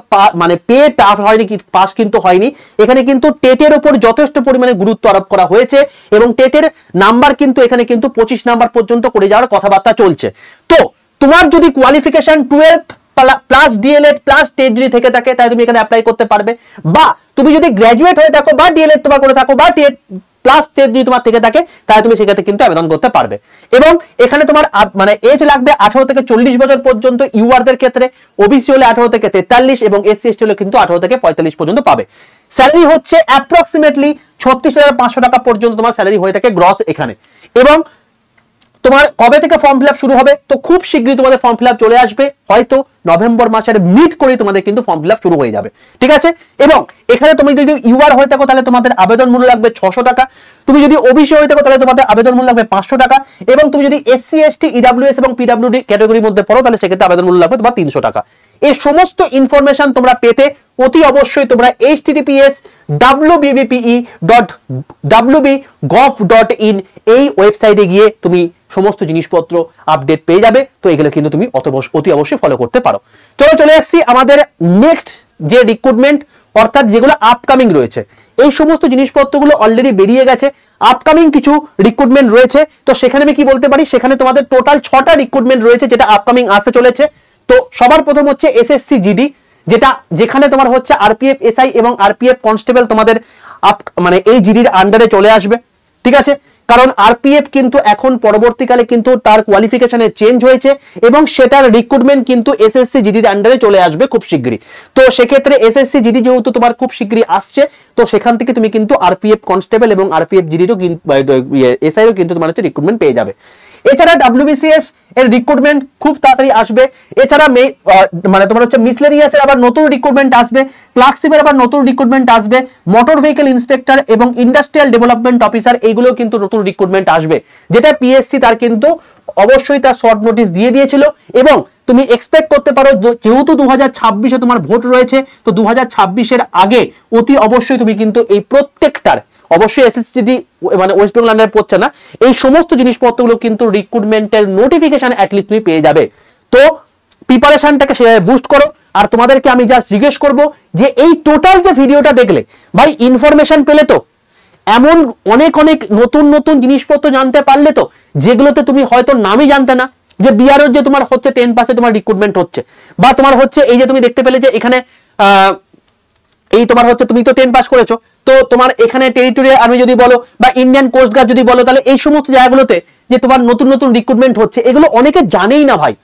মানে পেয়ে পাস হয়নি, পাস কিন্তু হয়নি। এখানে কিন্তু টেটের উপর যথেষ্ট পরিমাণে গুরুত্ব আরোপ করা হয়েছে, এবং টেটের নাম্বার কিন্তু এখানে কিন্তু 25 নাম্বার পর্যন্ত করে যাওয়ার কথাবার্তা চলছে। তো তোমার যদি qualification 12 plus DElEd plus TET যদি থেকে থাকে তাই তুমি এখানে অ্যাপ্লাই করতে পারবে, বা তুমি যদি গ্র্যাজুয়েট হয়ে থাকো বা ডিএলএড তোমার করে থাকো বা টেট প্লাস টেট যদি তোমার থেকে থাকে তাহলে তুমি সেক্ষেত্রে কিন্তু আবেদন করতে পারবে। এবং এখানে তোমার মানে এজ লাগবে 18 থেকে 40 বছর পর্যন্ত ইউআরদের ক্ষেত্রে, ওবিসি হলে 18 থেকে 43 এবং এসসি এসটি হলে কিন্তু 18 থেকে 45 পর্যন্ত পাবে। স্যালারি হচ্ছে অ্যাপ্রক্সিমেটলি 36,500 টাকা পর্যন্ত তোমার স্যালারি হয়ে থাকে গ্রস এখানে। এবং তোমার কবে থেকে ফর্ম ফিল আপ শুরু হবে? তো খুব শীঘ্রই তোমাদের ফর্ম ফিল আপ চলে আসবে, হয়তো নভেম্বর মাসের মিড করে তোমাদের কিন্তু ফর্ম ফিল আপ শুরু হয়ে যাবে, ঠিক আছে। এবং এখানে তুমি যদি ইউআর হয়ে থাকো তাহলে তোমাদের আবেদন মূল্য লাগবে 600 টাকা, তুমি যদি ওবিসি হয়ে থাকো তাহলে তোমাদের আবেদন মূল্য লাগবে 500 টাকা, এবং তুমি যদি এসসি এসটি ইডব্লিউএস এবং পিডব্লিউডি ক্যাটাগরির মধ্যে পড়ো তাহলে সেক্ষেত্রে আবেদন মূল্য লাগবে তোমার 300 টাকা। এই সমস্ত ইনফরমেশন তোমরা পেতে অতি অবশ্যই তোমরা https://wbe.wb.gov.in এই ওয়েবসাইটে গিয়ে তুমি সমস্ত জিনিসপত্র আপডেট পেয়ে যাবে। তো এগুলো কিন্তু তুমি অতি অবশ্যই ফলো করতে পারো। চলে আসছি আমাদের নেক্সট যে রিক্রুটমেন্ট, অর্থাৎ যেগুলো আপকামিং রয়েছে, এই সমস্ত জিনিসপত্রগুলো অলরেডি বেরিয়ে গেছে, আপকামিং কিছু রিক্রুটমেন্ট রয়েছে। তো সেখানে আমি কি বলতে পারি, সেখানে তোমাদের টোটাল 6টা রিক্রুটমেন্ট রয়েছে যেটা আপকামিং আসতে চলেছে। তো সবার প্রথম হচ্ছে এসএসসি জিডি, যেখানে তোমার হচ্ছে আরপিএফ এসআই এবং আরপিএফ কনস্টেবল তোমাদের মানে এই জিডির আন্ডারে চলে আসবে, ঠিক আছে। কারণ আরপিএফ কিন্তু এখন পরবর্তীকালে কিন্তু তার কোয়ালিফিকেশনে চেঞ্জ হয়েছে এবং সেটার রিক্রুটমেন্ট কিন্তু এসএসসি জিডির আন্ডারে চলে আসবে খুব শীঘ্রই। তো সেক্ষেত্রে এসএসসি জিডি যেহেতু তোমার খুব শীঘ্রই আসছে, তো সেখান থেকে তুমি কিন্তু আরপিএফ কনস্টেবল এবং আরপিএফ জিডিরও এসআইও কিন্তু তোমার হচ্ছে রিক্রুটমেন্ট পেয়ে যাবে। এছাড়া ডাব্লিউবিসিএস এর রিক্রুটমেন্ট খুব তাড়াতাড়ি আসবে। এছাড়া মানে তোমার হচ্ছে মিসলেনিয়াস এর আবার নতুন রিক্রুটমেন্ট আসবে, ক্লার্কশিপের আবার নতুন রিক্রুটমেন্ট আসবে, মোটর ভেহিকল ইন্সপেক্টর এবং ইন্ডাস্ট্রিয়াল ডেভেলপমেন্ট অফিসার এইগুলো কিন্তু নতুন রিক্রুটমেন্ট আসবে, যেটা পিএসসি তার কিন্তু অবশ্যই তার শর্ট নোটিশ দিয়ে দিয়েছিল। এবং তুমি এক্সপেক্ট করতে পারো যেহেতু 2026-এ তোমার ভোট রয়েছে, তো 2026-এর আগে অতি অবশ্যই তুমি কিন্তু এই প্রত্যেকটার, অবশ্যই এসএসসি মানে ওয়েস্ট বেঙ্গল আন্ডারে পড়ছে না, এই সমস্ত জিনিসপত্রগুলো কিন্তু রিক্রুটমেন্টের নোটিফিকেশন অ্যাটলিস্ট তুমি পেয়ে যাবে। তো প্রিপারেশনটাকে সেভাবে বুস্ট করো। আর তোমাদেরকে আমি জাস্ট জিজ্ঞেস করবো যে এই টোটাল যে ভিডিওটা দেখলে ভাই, ইনফরমেশন পেলে তো? এমন অনেক অনেক নতুন নতুন জিনিসপত্র জানতে পারলে তো, যেগুলোতে তুমি হয়তো নামই জানতে না, যে বিআরও যে তোমার হচ্ছে 10 পাসে তোমার রিক্রুটমেন্ট হচ্ছে, বা তোমার হচ্ছে এই যে তুমি দেখতে পেলে যে এখানে এই তোমার হচ্ছে তুমি তো 10 পাস করেছো, তো তোমার এখানে টেরিটোরিয়াল আর্মি যদি বলো বা ইন্ডিয়ান কোস্ট গার্ড যদি বলো, তাহলে এই সমস্ত জায়গাগুলোতে যে তোমার নতুন নতুন রিক্রুটমেন্ট হচ্ছে, এগুলো অনেকে জানেই না ভাই,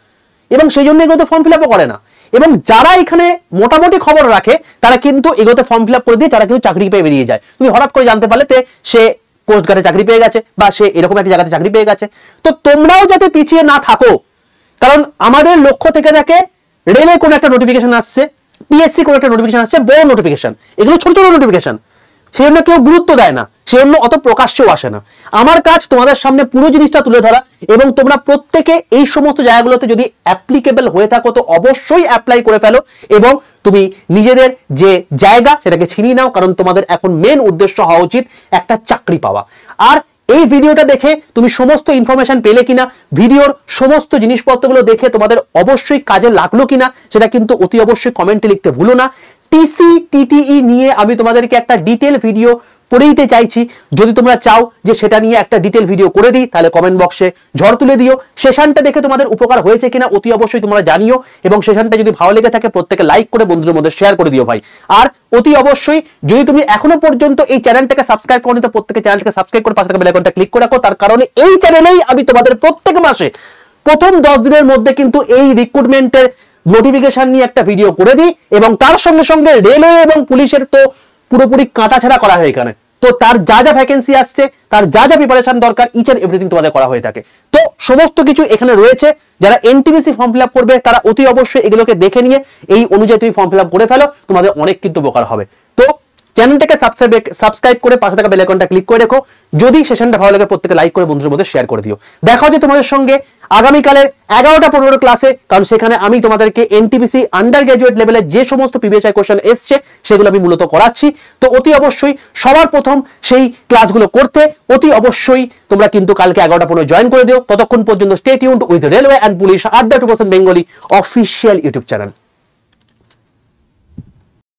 এবং সেই জন্য এগুলোতে ফর্ম ফিল আপও করে না। এবং যারা এখানে মোটামুটি খবর রাখে তারা কিন্তু এগুলোতে ফর্ম ফিল আপ করে দিয়ে তারা কিন্তু চাকরি পেয়ে বেরিয়ে যায়। তুমি হঠাৎ করে জানতে পারলে সে কোস্ট গার্ডে চাকরি পেয়ে গেছে বা সে এরকম একটা জায়গাতে চাকরি পেয়ে গেছে। তো তোমরাও যাতে পিছিয়ে না থাকো, কারণ আমাদের লক্ষ্য থেকে থাকে রেলের কোনো একটা নোটিফিকেশন আসছে, পিএসসি কোনো একটা নোটিফিকেশন আসছে, বড় নোটিফিকেশন, এগুলো ছোট ছোট নোটিফিকেশন, সেই জন্য কেউ গুরুত্ব দেয় না, সেই জন্য অত প্রকাশ্যেও আসে না। আমার কাজ তোমাদের সামনে পুরো জিনিসটা তুলে ধরা, এবং তোমরা প্রত্যেকে এই সমস্ত জায়গাগুলোতে যদি অ্যাপ্লিকেবল হয়ে থাকো তো অবশ্যই অ্যাপ্লাই করে ফেলো, এবং তুমি নিজেদের যে জায়গা সেটাকে ছিনিয়ে নাও, কারণ তোমাদের এখন মেন উদ্দেশ্য হওয়া উচিত একটা চাকরি পাওয়া। আর এই ভিডিওটা দেখে তুমি সমস্ত ইনফরমেশন পেলে কিনা, ভিডিওর সমস্ত জিনিসপত্রগুলো দেখে তোমাদের অবশ্যই কাজে লাগলো কিনা, সেটা কিন্তু অতি অবশ্যই কমেন্টে লিখতে ভুলো না। টিসি টিটিই নিয়ে আমি তোমাদেরকে একটা ডিটেল ভিডিও করে দিতে চাইছি, যদি তোমরা চাও যে সেটা নিয়ে একটা ডিটেল ভিডিও করে দিই তাহলে কমেন্ট বক্সে ঝড় তুলে দিও। সেশনটা দেখে তোমাদের উপকার হয়েছে কিনা অতি অবশ্যই তোমরা জানিও, এবং সেশনটা যদি ভালো লেগে থাকে প্রত্যেকে লাইক করে বন্ধুদের মধ্যে শেয়ার করে দিও ভাই। আর অতি অবশ্যই যদি তুমি এখনো পর্যন্ত এই চ্যানেলটাকে সাবস্ক্রাইব করনি তো প্রত্যেকে চ্যানেলটাকে সাবস্ক্রাইব করে পাশে থাকা বেল আইকনটা ক্লিক করে রাখো, তার কারণে এই চ্যানেলেই আমি তোমাদের প্রত্যেক মাসে প্রথম 10 দিনের মধ্যে কিন্তু এই রিক্রুটমেন্টের নোটিফিকেশন নিয়ে একটা ভিডিও করে দিই, এবং তার সঙ্গে সঙ্গে রেলওয়ে এবং পুলিশের তো পুরোপুরি কাটাছাড়া করা হয় এখানে। তো তার যা যা ভ্যাকেন্সি আসছে, তার যা যা প্রিপারেশন দরকার, ইচ এন্ড এভরিথিং তোমাদের করা হয়ে থাকে। তো সমস্ত কিছু এখানে রয়েছে। যারা এনটিপিসি ফর্ম ফিল আপ করবে তারা অতি অবশ্যই এগুলোকে দেখে নিয়ে এই অনুযায়ী তুমি ফর্ম ফিল আপ করে ফেলো, তোমাদের অনেক কিন্তু উপকার হবে। তো চ্যানেলটাকে সাবস্ক্রাইব করে পাশে থাকা বেল আইকনটা ক্লিক করে রেখো। যদি সেশনটা ভালো লাগে প্রত্যেকে লাইক করে বন্ধুদের মধ্যে শেয়ার করে দিও। দেখা হচ্ছে তোমাদের সঙ্গে আগামীকালের 11টা 15 ক্লাসে, কারণ সেখানে আমি তোমাদেরকে এনটিপিসি আন্ডার গ্রাজুয়েট লেভেলের যে সমস্ত পিবিএসআই কোশ্চেন এসছে সেগুলো আমি মূলত করাচ্ছি। তো অতি অবশ্যই সবার প্রথম সেই ক্লাসগুলো করতে অতি অবশ্যই তোমরা কিন্তু কালকে 11টা 15 জয়েন করে দিও। ততক্ষণ পর্যন্ত stay tuned with railway and police আড্ডা 2% বেঙ্গলি অফিসিয়াল ইউটিউব চ্যানেল।